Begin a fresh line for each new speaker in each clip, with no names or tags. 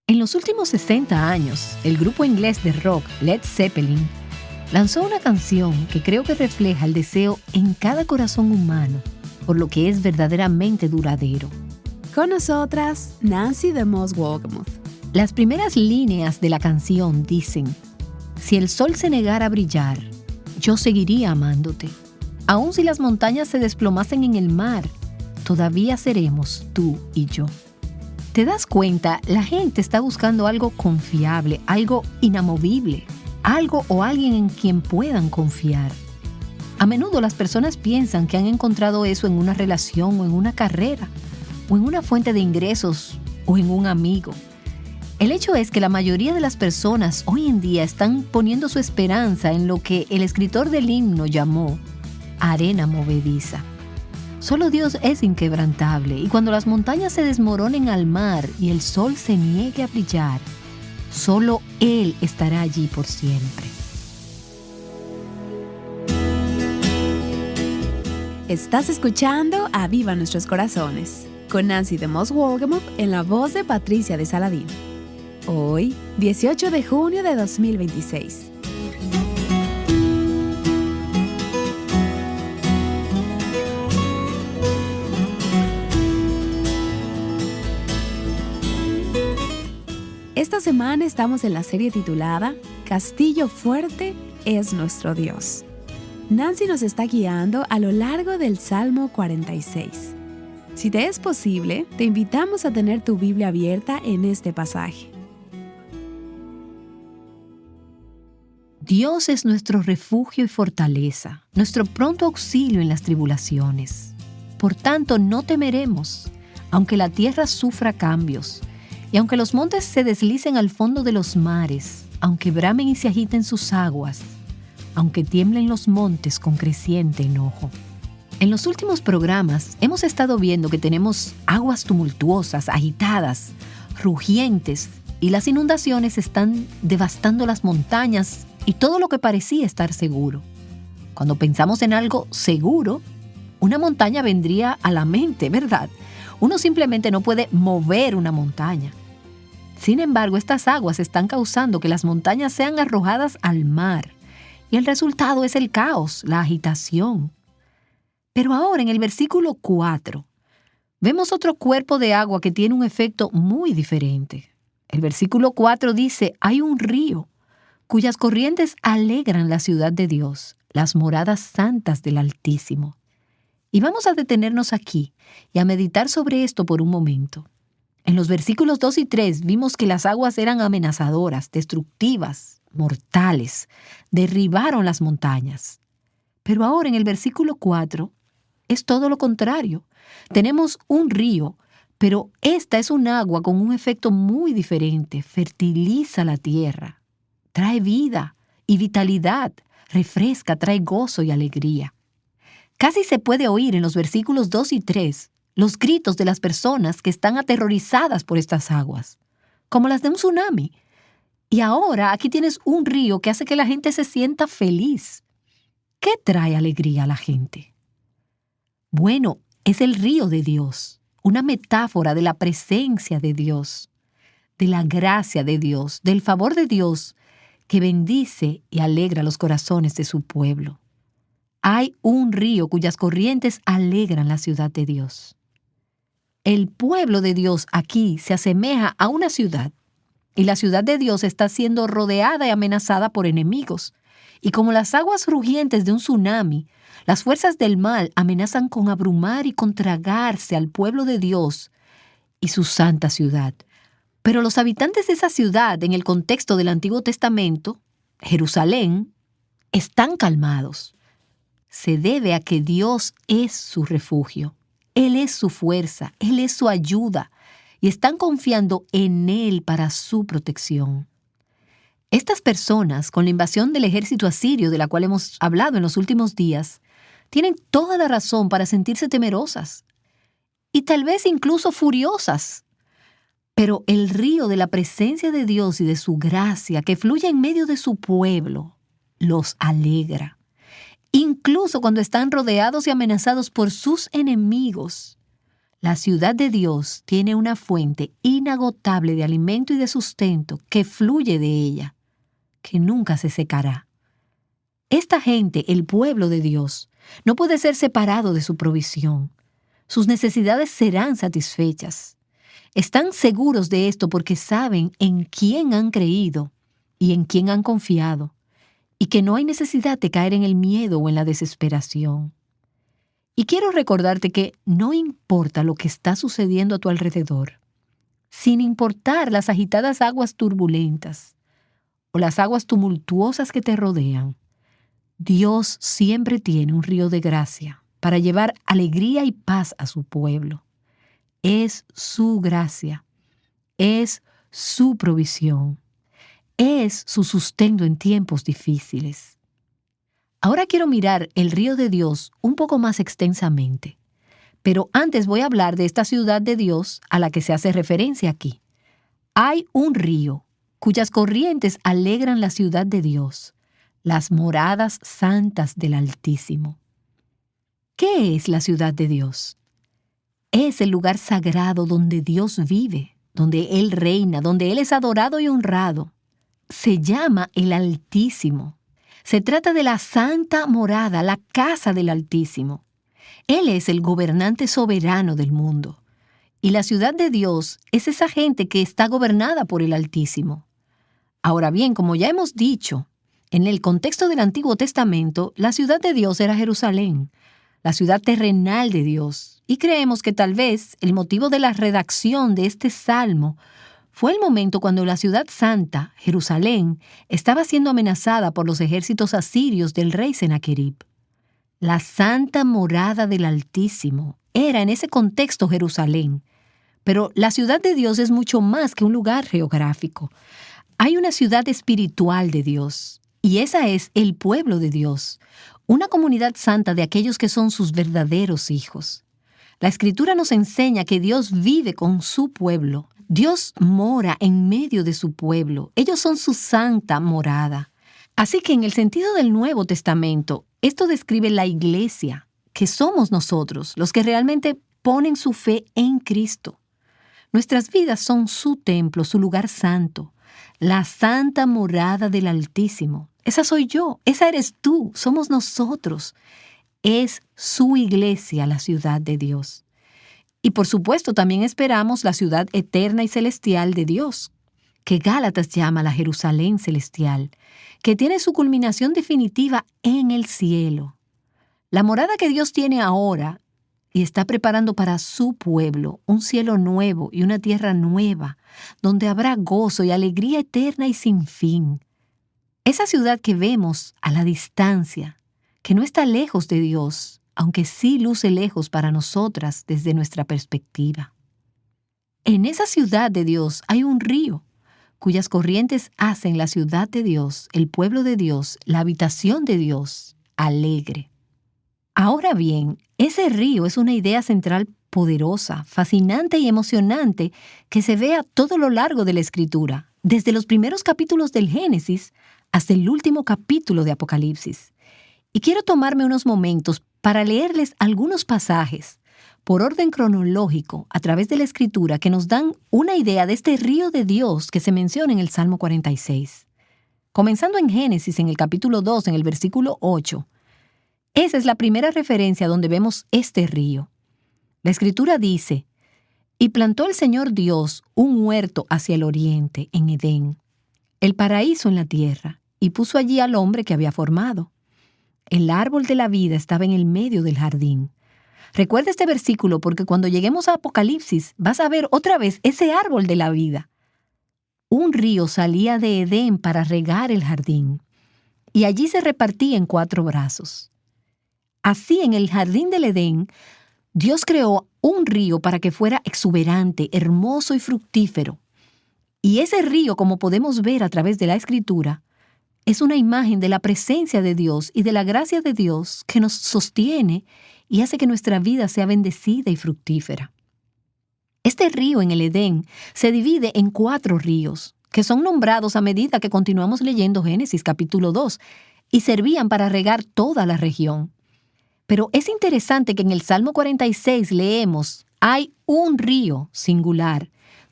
En los últimos 60 años, el grupo inglés de rock Led Zeppelin lanzó una canción que creo que refleja el deseo en cada corazón humano por lo que es verdaderamente duradero.
Con nosotras, Nancy DeMoss Wolgemuth.
Las primeras líneas de la canción dicen: si el sol se negara a brillar, yo seguiría amándote. Aun si las montañas se desplomasen en el mar, todavía seremos tú y yo. ¿Te das cuenta? La gente está buscando algo confiable, algo inamovible, algo o alguien en quien puedan confiar. A menudo las personas piensan que han encontrado eso en una relación o en una carrera, o en una fuente de ingresos o en un amigo. El hecho es que la mayoría de las personas hoy en día están poniendo su esperanza en lo que el escritor del himno llamó arena movediza. Solo Dios es inquebrantable, y cuando las montañas se desmoronen al mar y el sol se niegue a brillar, solo Él estará allí por siempre.
Estás escuchando Aviva Nuestros Corazones, con Nancy DeMoss Wolgemuth en la voz de Patricia de Saladín. Hoy, 18 de junio de 2026. Esta semana estamos en la serie titulada Castillo Fuerte es nuestro Dios. Nancy nos está guiando a lo largo del Salmo 46. Si te es posible, te invitamos a tener tu Biblia abierta en este pasaje.
Dios es nuestro refugio y fortaleza, nuestro pronto auxilio en las tribulaciones. Por tanto, no temeremos, aunque la tierra sufra cambios, y aunque los montes se deslicen al fondo de los mares, aunque bramen y se agiten sus aguas, aunque tiemblen los montes con creciente enojo. En los últimos programas hemos estado viendo que tenemos aguas tumultuosas, agitadas, rugientes, y las inundaciones están devastando las montañas y todo lo que parecía estar seguro. Cuando pensamos en algo seguro, una montaña vendría a la mente, ¿verdad? Uno simplemente no puede mover una montaña. Sin embargo, estas aguas están causando que las montañas sean arrojadas al mar, y el resultado es el caos, la agitación. Pero ahora, en el versículo 4, vemos otro cuerpo de agua que tiene un efecto muy diferente. El versículo 4 dice: hay un río cuyas corrientes alegran la ciudad de Dios, las moradas santas del Altísimo. Y vamos a detenernos aquí y a meditar sobre esto por un momento. En los versículos 2 y 3 vimos que las aguas eran amenazadoras, destructivas, mortales, derribaron las montañas. Pero ahora en el versículo 4 es todo lo contrario. Tenemos un río, pero esta es un agua con un efecto muy diferente. Fertiliza la tierra, trae vida y vitalidad, refresca, trae gozo y alegría. Casi se puede oír en los versículos 2 y 3 los gritos de las personas que están aterrorizadas por estas aguas, como las de un tsunami. Y ahora aquí tienes un río que hace que la gente se sienta feliz. ¿Qué trae alegría a la gente? Bueno, es el río de Dios, una metáfora de la presencia de Dios, de la gracia de Dios, del favor de Dios que bendice y alegra los corazones de su pueblo. Hay un río cuyas corrientes alegran la ciudad de Dios. El pueblo de Dios aquí se asemeja a una ciudad, y la ciudad de Dios está siendo rodeada y amenazada por enemigos. Y como las aguas rugientes de un tsunami, las fuerzas del mal amenazan con abrumar y con tragarse al pueblo de Dios y su santa ciudad. Pero los habitantes de esa ciudad, en el contexto del Antiguo Testamento, Jerusalén, están calmados. Se debe a que Dios es su refugio. Él es su fuerza, Él es su ayuda, y están confiando en Él para su protección. Estas personas, con la invasión del ejército asirio de la cual hemos hablado en los últimos días, tienen toda la razón para sentirse temerosas y tal vez incluso furiosas. Pero el río de la presencia de Dios y de su gracia que fluye en medio de su pueblo los alegra. Incluso cuando están rodeados y amenazados por sus enemigos, La ciudad de Dios tiene una fuente inagotable de alimento y de sustento que fluye de ella, que nunca se secará. Esta gente, el pueblo de Dios, no puede ser separado de su provisión. Sus necesidades serán satisfechas. Están seguros de esto porque saben en quién han creído y en quién han confiado, y que no hay necesidad de caer en el miedo o en la desesperación. Y quiero recordarte que no importa lo que está sucediendo a tu alrededor, sin importar las agitadas aguas turbulentas o las aguas tumultuosas que te rodean, Dios siempre tiene un río de gracia para llevar alegría y paz a su pueblo. Es su gracia, es su provisión, es su sustento en tiempos difíciles. Ahora quiero mirar el río de Dios un poco más extensamente, pero antes voy a hablar de esta ciudad de Dios a la que se hace referencia aquí. Hay un río cuyas corrientes alegran la ciudad de Dios, las moradas santas del Altísimo. ¿Qué es la ciudad de Dios? Es el lugar sagrado donde Dios vive, donde Él reina, donde Él es adorado y honrado. Se llama el Altísimo. Se trata de la santa morada, la casa del Altísimo. Él es el gobernante soberano del mundo. Y la ciudad de Dios es esa gente que está gobernada por el Altísimo. Ahora bien, como ya hemos dicho, en el contexto del Antiguo Testamento, la ciudad de Dios era Jerusalén, la ciudad terrenal de Dios. Y creemos que tal vez el motivo de la redacción de este salmo fue el momento cuando la ciudad santa, Jerusalén, estaba siendo amenazada por los ejércitos asirios del rey Sennacherib. La santa morada del Altísimo era en ese contexto Jerusalén. Pero la ciudad de Dios es mucho más que un lugar geográfico. Hay una ciudad espiritual de Dios, y esa es el pueblo de Dios, una comunidad santa de aquellos que son sus verdaderos hijos. La Escritura nos enseña que Dios vive con su pueblo. Dios mora en medio de su pueblo. Ellos son su santa morada. Así que en el sentido del Nuevo Testamento, esto describe la iglesia, que somos nosotros, los que realmente ponen su fe en Cristo. Nuestras vidas son su templo, su lugar santo, la santa morada del Altísimo. Esa soy yo, esa eres tú, somos nosotros. Es su iglesia, la ciudad de Dios. Y por supuesto también esperamos la ciudad eterna y celestial de Dios, que Gálatas llama la Jerusalén celestial, que tiene su culminación definitiva en el cielo. La morada que Dios tiene ahora y está preparando para su pueblo un cielo nuevo y una tierra nueva, donde habrá gozo y alegría eterna y sin fin. Esa ciudad que vemos a la distancia, que no está lejos de Dios, aunque sí luce lejos para nosotras desde nuestra perspectiva. En esa ciudad de Dios hay un río, cuyas corrientes hacen la ciudad de Dios, el pueblo de Dios, la habitación de Dios, alegre. Ahora bien, ese río es una idea central poderosa, fascinante y emocionante que se ve a todo lo largo de la Escritura, desde los primeros capítulos del Génesis hasta el último capítulo de Apocalipsis. Y quiero tomarme unos momentos para leerles algunos pasajes por orden cronológico a través de la Escritura que nos dan una idea de este río de Dios que se menciona en el Salmo 46. Comenzando en Génesis, en el capítulo 2, en el versículo 8. Esa es la primera referencia donde vemos este río. La Escritura dice: «Y plantó el Señor Dios un huerto hacia el oriente, en Edén, el paraíso en la tierra, y puso allí al hombre que había formado. El árbol de la vida estaba en el medio del jardín». Recuerda este versículo porque cuando lleguemos a Apocalipsis vas a ver otra vez ese árbol de la vida. Un río salía de Edén para regar el jardín, y allí se repartía en 4 brazos. Así, en el jardín del Edén, Dios creó un río para que fuera exuberante, hermoso y fructífero. Y ese río, como podemos ver a través de la Escritura, es una imagen de la presencia de Dios y de la gracia de Dios que nos sostiene y hace que nuestra vida sea bendecida y fructífera. Este río en el Edén se divide en 4 ríos, que son nombrados a medida que continuamos leyendo Génesis capítulo 2, y servían para regar toda la región. Pero es interesante que en el Salmo 46 leemos: «Hay un río singular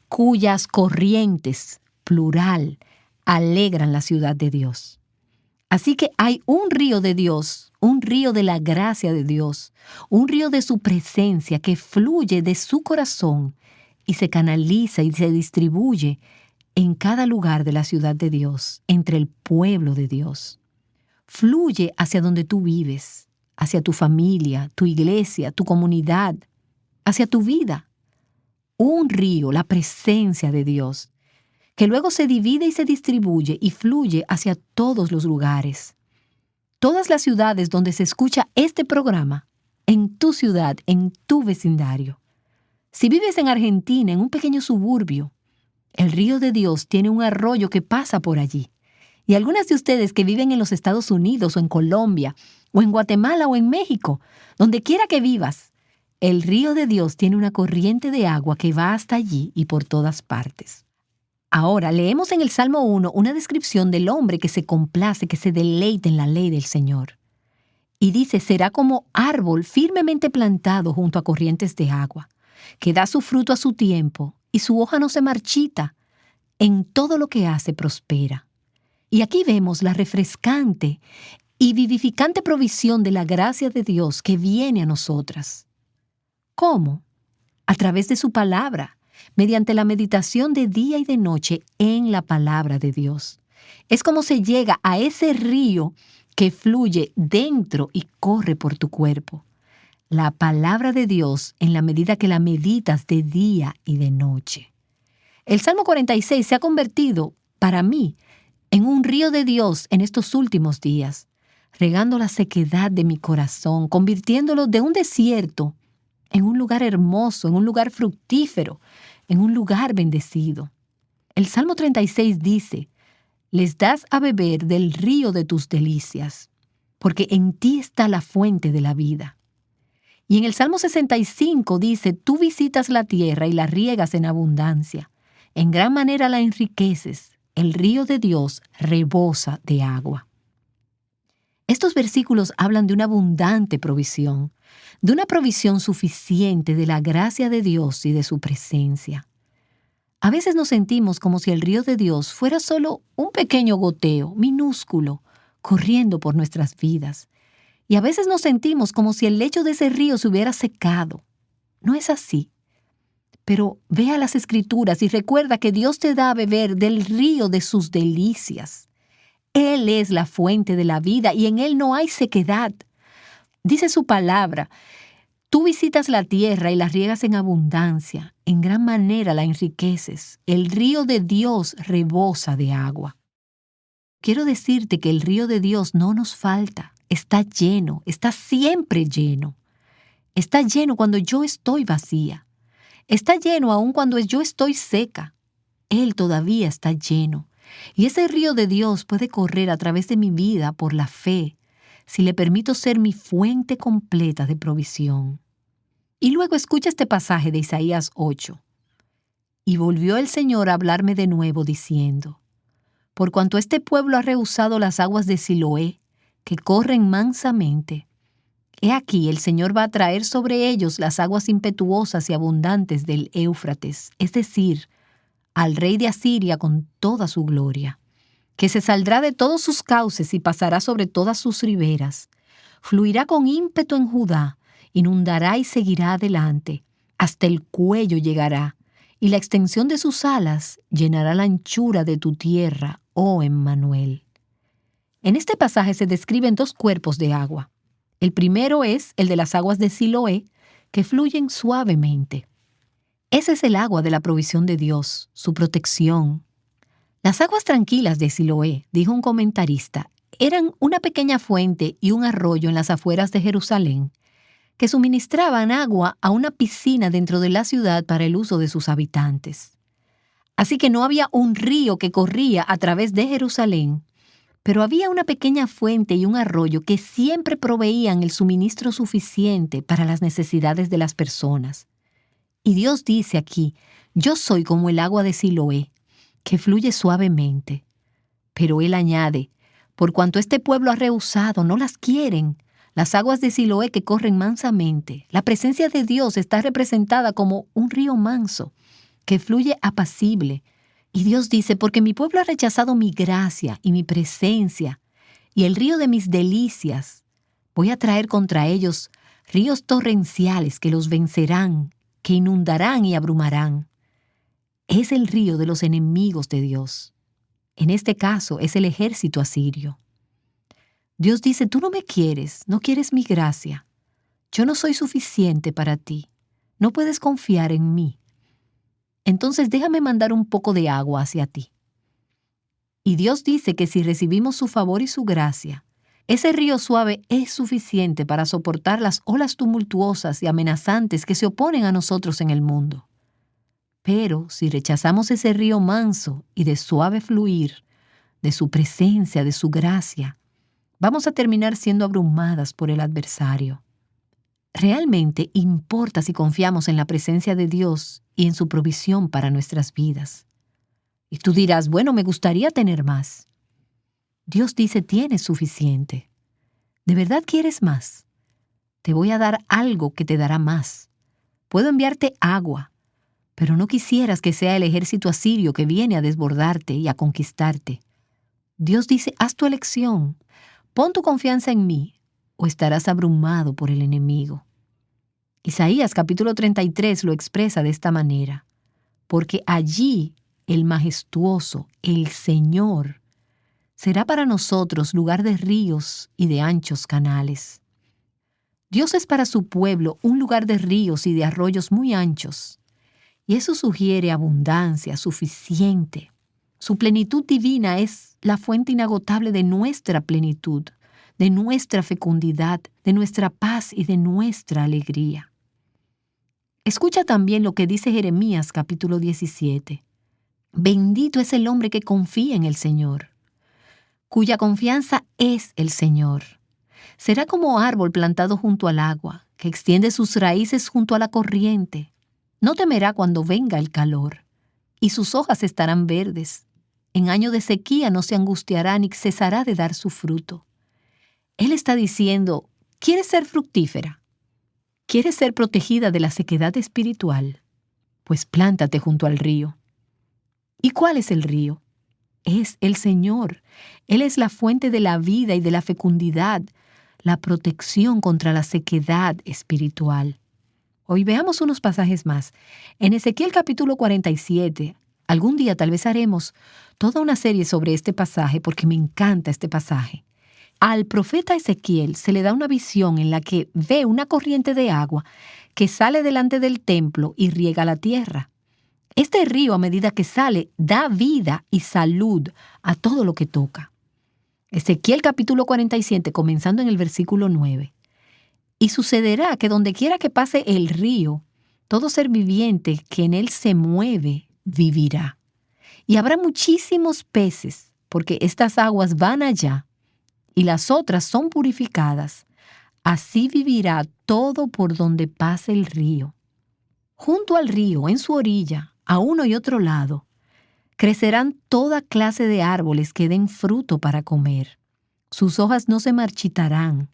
cuyas corrientes, plural, alegran la ciudad de Dios. Así que hay un río de Dios, un río de la gracia de Dios, un río de su presencia que fluye de su corazón y se canaliza y se distribuye en cada lugar de la ciudad de Dios, entre el pueblo de Dios. Fluye hacia donde tú vives, hacia tu familia, tu iglesia, tu comunidad, hacia tu vida. Un río, la presencia de Dios, que luego se divide y se distribuye y fluye hacia todos los lugares. Todas las ciudades donde se escucha este programa, en tu ciudad, en tu vecindario. Si vives en Argentina, en un pequeño suburbio, el río de Dios tiene un arroyo que pasa por allí. Y algunas de ustedes que viven en los Estados Unidos o en Colombia o en Guatemala o en México, donde quiera que vivas, el río de Dios tiene una corriente de agua que va hasta allí y por todas partes. Ahora, leemos en el Salmo 1 una descripción del hombre que se complace, que se deleita en la ley del Señor. Y dice, será como árbol firmemente plantado junto a corrientes de agua, que da su fruto a su tiempo y su hoja no se marchita. En todo lo que hace prospera. Y aquí vemos la refrescante y vivificante provisión de la gracia de Dios que viene a nosotras. ¿Cómo? A través de su palabra, mediante la meditación de día y de noche en la palabra de Dios. Es como se llega a ese río que fluye dentro y corre por tu cuerpo. La palabra de Dios en la medida que la meditas de día y de noche. El Salmo 46 se ha convertido, para mí, en un río de Dios en estos últimos días, regando la sequedad de mi corazón, convirtiéndolo de un desierto en un lugar hermoso, en un lugar fructífero, en un lugar bendecido. El Salmo 36 dice, les das a beber del río de tus delicias, porque en ti está la fuente de la vida. Y en el Salmo 65 dice, tú visitas la tierra y la riegas en abundancia. En gran manera la enriqueces. El río de Dios rebosa de agua. Estos versículos hablan de una abundante provisión, de una provisión suficiente de la gracia de Dios y de su presencia. A veces nos sentimos como si el río de Dios fuera solo un pequeño goteo, minúsculo, corriendo por nuestras vidas. Y a veces nos sentimos como si el lecho de ese río se hubiera secado. No es así. Pero ve a las Escrituras y recuerda que Dios te da a beber del río de sus delicias. Él es la fuente de la vida y en Él no hay sequedad. Dice su palabra, tú visitas la tierra y la riegas en abundancia, en gran manera la enriqueces. El río de Dios rebosa de agua. Quiero decirte que el río de Dios no nos falta, está lleno, está siempre lleno. Está lleno cuando yo estoy vacía. Está lleno aun cuando yo estoy seca. Él todavía está lleno. Y ese río de Dios puede correr a través de mi vida por la fe, si le permito ser mi fuente completa de provisión. Y luego escucha este pasaje de Isaías 8. Y volvió el Señor a hablarme de nuevo diciendo, por cuanto este pueblo ha rehusado las aguas de Siloé, que corren mansamente, he aquí, el Señor va a traer sobre ellos las aguas impetuosas y abundantes del Éufrates, es decir, al rey de Asiria con toda su gloria, que se saldrá de todos sus cauces y pasará sobre todas sus riberas. Fluirá con ímpetu en Judá, inundará y seguirá adelante, hasta el cuello llegará, y la extensión de sus alas llenará la anchura de tu tierra, oh Emmanuel. En este pasaje se describen dos cuerpos de agua. El primero es el de las aguas de Siloé, que fluyen suavemente. Ese es el agua de la provisión de Dios, su protección. Las aguas tranquilas de Siloé, dijo un comentarista, eran una pequeña fuente y un arroyo en las afueras de Jerusalén, que suministraban agua a una piscina dentro de la ciudad para el uso de sus habitantes. Así que no había un río que corría a través de Jerusalén, pero había una pequeña fuente y un arroyo que siempre proveían el suministro suficiente para las necesidades de las personas. Y Dios dice aquí, yo soy como el agua de Siloé, que fluye suavemente. Pero Él añade, por cuanto este pueblo ha rehusado, no las quieren, Las aguas de Siloé que corren mansamente. La presencia de Dios está representada como un río manso que fluye apacible. Y Dios dice, porque mi pueblo ha rechazado mi gracia y mi presencia y el río de mis delicias, voy a traer contra ellos ríos torrenciales que los vencerán, que inundarán y abrumarán. Es el río de los enemigos de Dios. En este caso es el ejército asirio. Dios dice, tú no me quieres, no quieres mi gracia. Yo no soy suficiente para ti. No puedes confiar en mí. Entonces déjame mandar un poco de agua hacia ti. Y Dios dice que si recibimos su favor y su gracia, ese río suave es suficiente para soportar las olas tumultuosas y amenazantes que se oponen a nosotros en el mundo. Pero si rechazamos ese río manso y de suave fluir, de su presencia, de su gracia, vamos a terminar siendo abrumadas por el adversario. Realmente importa si confiamos en la presencia de Dios y en su provisión para nuestras vidas. Y tú dirás, bueno, me gustaría tener más. Dios dice, tienes suficiente. ¿De verdad quieres más? Te voy a dar algo que te dará más. Puedo enviarte agua, pero no quisieras que sea el ejército asirio que viene a desbordarte y a conquistarte. Dios dice, haz tu elección. Pon tu confianza en mí o estarás abrumado por el enemigo. Isaías capítulo 33 lo expresa de esta manera. Porque allí el majestuoso, el Señor, será para nosotros lugar de ríos y de anchos canales. Dios es para su pueblo un lugar de ríos y de arroyos muy anchos. Y eso sugiere abundancia, suficiente. Su plenitud divina es la fuente inagotable de nuestra plenitud, de nuestra fecundidad, de nuestra paz y de nuestra alegría. Escucha también lo que dice Jeremías capítulo 17. Bendito es el hombre que confía en el Señor, cuya confianza es el Señor. Será como árbol plantado junto al agua, que extiende sus raíces junto a la corriente. No temerá cuando venga el calor, y sus hojas estarán verdes. En año de sequía no se angustiará ni cesará de dar su fruto. Él está diciendo, ¿quieres ser fructífera? ¿Quieres ser protegida de la sequedad espiritual? Pues plántate junto al río. ¿Y cuál es el río? Es el Señor. Él es la fuente de la vida y de la fecundidad, la protección contra la sequedad espiritual. Hoy veamos unos pasajes más. En Ezequiel capítulo 47, algún día tal vez haremos toda una serie sobre este pasaje porque me encanta este pasaje. Al profeta Ezequiel se le da una visión en la que ve una corriente de agua que sale delante del templo y riega la tierra. Este río, a medida que sale, da vida y salud a todo lo que toca. Ezequiel capítulo 47, comenzando en el versículo 9. Y sucederá que donde quiera que pase el río, todo ser viviente que en él se mueve, vivirá. Y habrá muchísimos peces, porque estas aguas van allá, y las otras son purificadas. Así vivirá todo por donde pase el río. Junto al río, en su orilla, a uno y otro lado, crecerán toda clase de árboles que den fruto para comer. Sus hojas no se marchitarán.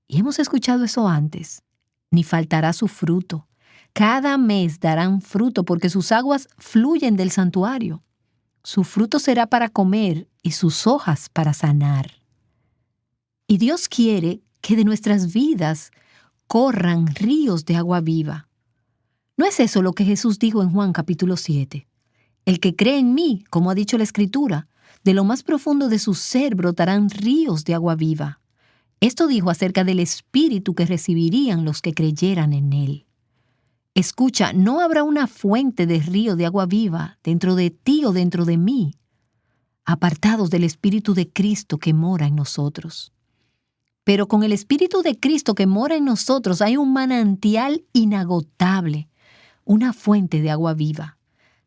Y hemos escuchado eso antes. Ni faltará su fruto. Cada mes darán fruto porque sus aguas fluyen del santuario. Su fruto será para comer y sus hojas para sanar. Y Dios quiere que de nuestras vidas corran ríos de agua viva. ¿No es eso lo que Jesús dijo en Juan capítulo 7? El que cree en mí, como ha dicho la Escritura, de lo más profundo de su ser brotarán ríos de agua viva. Esto dijo acerca del Espíritu que recibirían los que creyeran en Él. Escucha, no habrá una fuente de río de agua viva dentro de ti o dentro de mí, apartados del Espíritu de Cristo que mora en nosotros. Pero con el Espíritu de Cristo que mora en nosotros hay un manantial inagotable, una fuente de agua viva.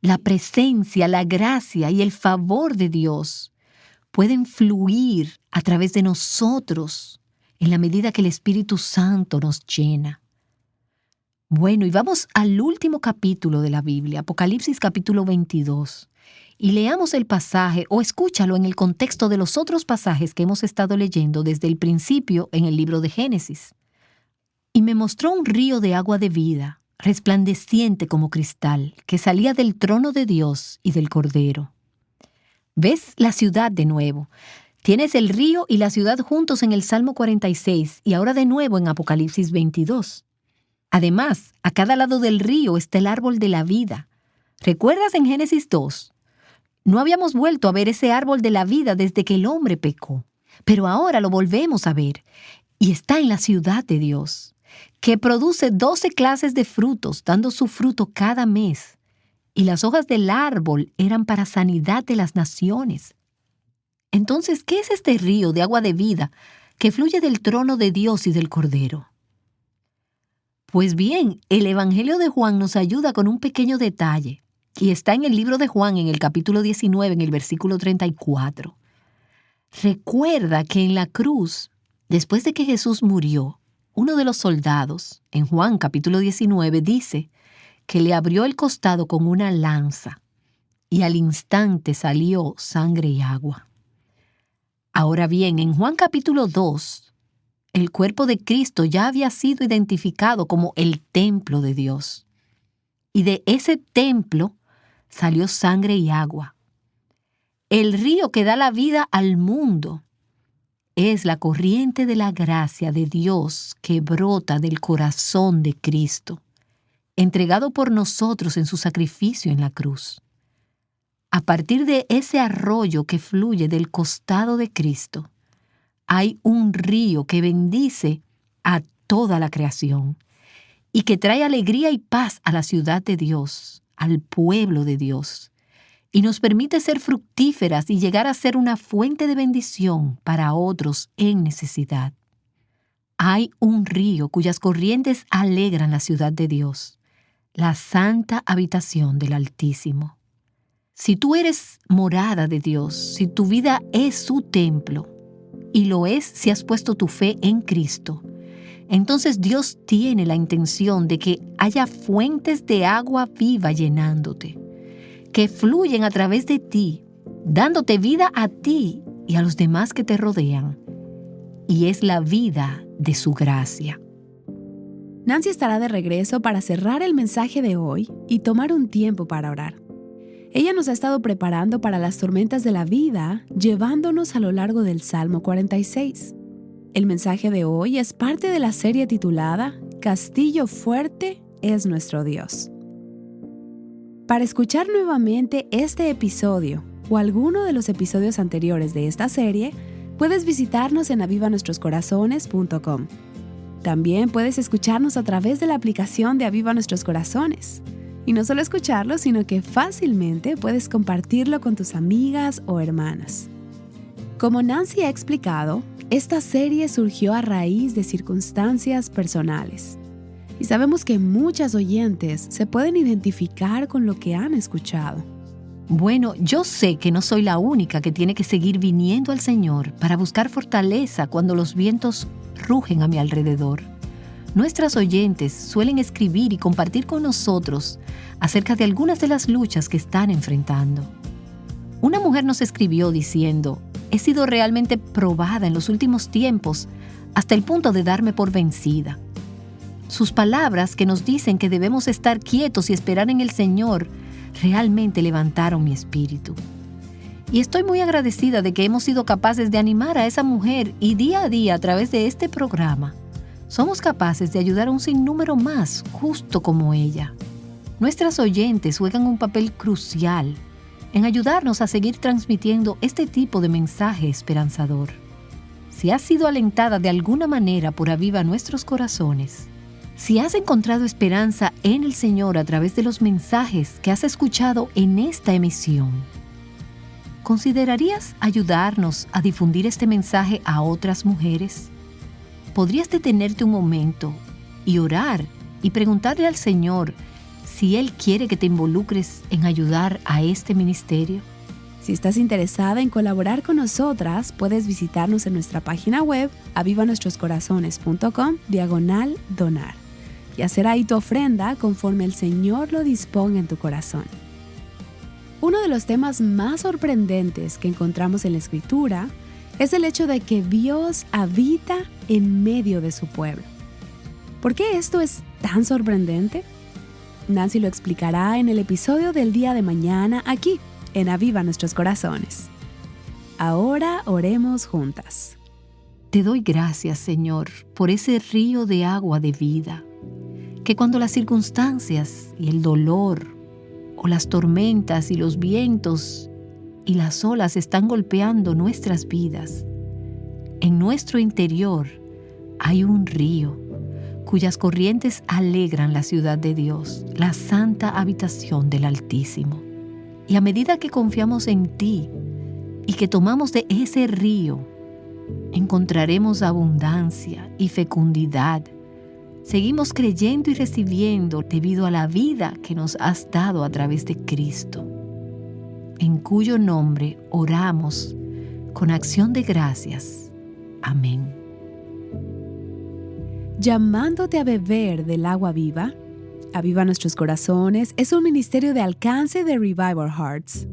La presencia, la gracia y el favor de Dios pueden fluir a través de nosotros en la medida que el Espíritu Santo nos llena. Bueno, y vamos al último capítulo de la Biblia, Apocalipsis capítulo 22. y leamos el pasaje o escúchalo en el contexto de los otros pasajes que hemos estado leyendo desde el principio en el libro de Génesis. Y me mostró un río de agua de vida, resplandeciente como cristal, que salía del trono de Dios y del Cordero. ¿Ves la ciudad de nuevo? Tienes el río y la ciudad juntos en el Salmo 46 y ahora de nuevo en Apocalipsis 22. Además, a cada lado del río está el árbol de la vida. ¿Recuerdas en Génesis 2? No habíamos vuelto a ver ese árbol de la vida desde que el hombre pecó, pero ahora lo volvemos a ver y está en la ciudad de Dios, que produce 12 clases de frutos, dando su fruto cada mes. Y las hojas del árbol eran para sanidad de las naciones. Entonces, ¿qué es este río de agua de vida que fluye del trono de Dios y del Cordero? Pues bien, el Evangelio de Juan nos ayuda con un pequeño detalle, y está en el libro de Juan, en el capítulo 19, en el versículo 34. Recuerda que en la cruz, después de que Jesús murió, uno de los soldados, en Juan capítulo 19, dice que le abrió el costado con una lanza, y al instante salió sangre y agua. Ahora bien, en Juan capítulo 2, el cuerpo de Cristo ya había sido identificado como el templo de Dios. Y de ese templo salió sangre y agua. El río que da la vida al mundo es la corriente de la gracia de Dios que brota del corazón de Cristo, entregado por nosotros en su sacrificio en la cruz. A partir de ese arroyo que fluye del costado de Cristo, hay un río que bendice a toda la creación y que trae alegría y paz a la ciudad de Dios, al pueblo de Dios, y nos permite ser fructíferas y llegar a ser una fuente de bendición para otros en necesidad. Hay un río cuyas corrientes alegran la ciudad de Dios, la santa habitación del Altísimo. Si tú eres morada de Dios, si tu vida es su templo, y lo es si has puesto tu fe en Cristo, entonces Dios tiene la intención de que haya fuentes de agua viva llenándote, que fluyen a través de ti, dándote vida a ti y a los demás que te rodean. Y es la vida de su gracia.
Nancy estará de regreso para cerrar el mensaje de hoy y tomar un tiempo para orar. Ella nos ha estado preparando para las tormentas de la vida, llevándonos a lo largo del Salmo 46. El mensaje de hoy es parte de la serie titulada Castillo fuerte es nuestro Dios. Para escuchar nuevamente este episodio o alguno de los episodios anteriores de esta serie, puedes visitarnos en avivanuestroscorazones.com. También puedes escucharnos a través de la aplicación de Aviva Nuestros Corazones. Y no solo escucharlo, sino que fácilmente puedes compartirlo con tus amigas o hermanas. Como Nancy ha explicado, esta serie surgió a raíz de circunstancias personales. Y sabemos que muchas oyentes se pueden identificar con lo que han escuchado.
Bueno, yo sé que no soy la única que tiene que seguir viniendo al Señor para buscar fortaleza cuando los vientos rugen a mi alrededor. Nuestras oyentes suelen escribir y compartir con nosotros acerca de algunas de las luchas que están enfrentando. Una mujer nos escribió diciendo: he sido realmente probada en los últimos tiempos hasta el punto de darme por vencida. Sus palabras, que nos dicen que debemos estar quietos y esperar en el Señor, realmente levantaron mi espíritu. Y estoy muy agradecida de que hemos sido capaces de animar a esa mujer y día a día a través de este programa somos capaces de ayudar a un sinnúmero más justo como ella. Nuestras oyentes juegan un papel crucial en ayudarnos a seguir transmitiendo este tipo de mensaje esperanzador. Si has sido alentada de alguna manera por Aviva Nuestros Corazones, si has encontrado esperanza en el Señor a través de los mensajes que has escuchado en esta emisión, ¿considerarías ayudarnos a difundir este mensaje a otras mujeres? ¿Podrías detenerte un momento y orar y preguntarle al Señor si Él quiere que te involucres en ayudar a este ministerio?
Si estás interesada en colaborar con nosotras, puedes visitarnos en nuestra página web avivanuestroscorazones.com/donar y hacer ahí tu ofrenda conforme el Señor lo disponga en tu corazón. Uno de los temas más sorprendentes que encontramos en la Escritura es el hecho de que Dios habita en medio de su pueblo. ¿Por qué esto es tan sorprendente? Nancy lo explicará en el episodio del día de mañana aquí, en Aviva Nuestros Corazones. Ahora oremos juntas.
Te doy gracias, Señor, por ese río de agua de vida, que cuando las circunstancias y el dolor, o las tormentas y los vientos y las olas están golpeando nuestras vidas, en nuestro interior hay un río cuyas corrientes alegran la ciudad de Dios, la santa habitación del Altísimo. Y a medida que confiamos en ti y que tomamos de ese río, encontraremos abundancia y fecundidad. Seguimos creyendo y recibiendo debido a la vida que nos has dado a través de Cristo, en cuyo nombre oramos con acción de gracias. Amén.
Llamándote a beber del agua viva, Aviva Nuestros Corazones es un ministerio de alcance de Revival Hearts.